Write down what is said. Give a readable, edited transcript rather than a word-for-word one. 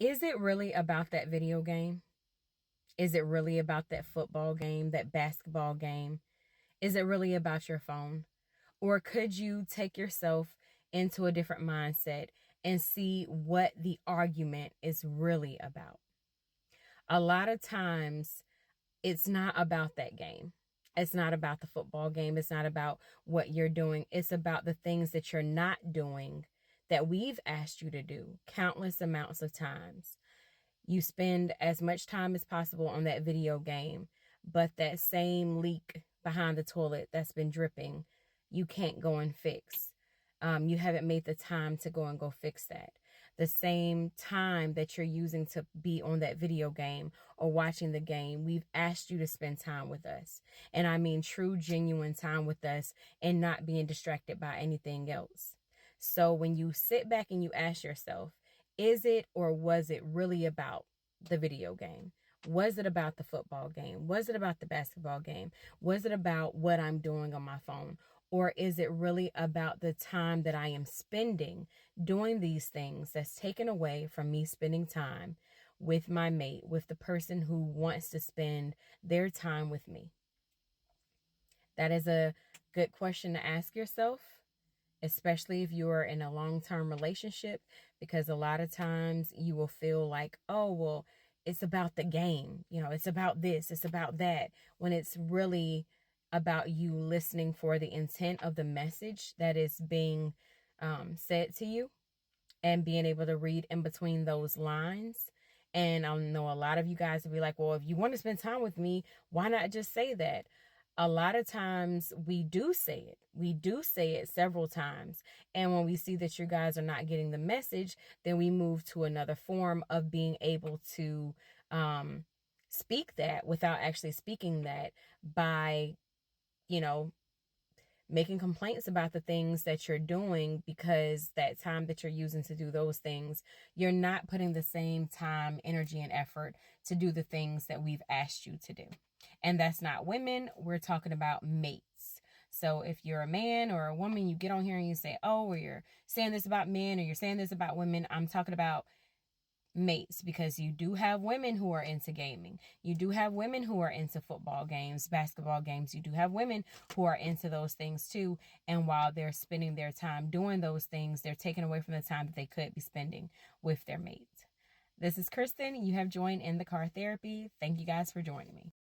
Is it really about that video game? Is it really about that football game, that basketball game? Is it really about your phone? Or could you take yourself into a different mindset and see what the argument is really about? A lot of times, it's not about that game. It's not about the football game. It's not about what you're doing. It's about the things that you're not doing that we've asked you to do countless amounts of times. You spend as much time as possible on that video game, but that same leak behind the toilet that's been dripping, you can't go and fix. You haven't made the time to go fix that. The same time that you're using to be on that video game or watching the game, we've asked you to spend time with us. And I mean true, genuine time with us and not being distracted by anything else. So when you sit back and you ask yourself, is it or was it really about the video game? Was it about the football game? Was it about the basketball game? Was it about what I'm doing on my phone? Or is it really about the time that I am spending doing these things that's taken away from me spending time with my mate, with the person who wants to spend their time with me? That is a good question to ask yourself, especially if you're in a long-term relationship, because a lot of times you will feel like, oh, well, it's about the game, it's about this, it's about that, when it's really about you listening for the intent of the message that is being said to you and being able to read in between those lines. And I know a lot of you guys will be like, well, if you want to spend time with me, why not just say that? A lot of times we do say it. We do say it several times. And when we see that you guys are not getting the message, then we move to another form of being able to speak that without actually speaking that by, you know, making complaints about the things that you're doing, because that time that you're using to do those things, you're not putting the same time, energy, and effort to do the things that we've asked you to do. And that's not women. We're talking about mates. So if you're a man or a woman, you get on here and you say, oh, or you're saying this about men or you're saying this about women, I'm talking about mates, because you do have women who are into gaming. You do have women who are into football games, basketball games. You do have women who are into those things too. And while they're spending their time doing those things, they're taken away from the time that they could be spending with their mates. This is Kristen. You have joined In the Car Therapy. Thank you guys for joining me.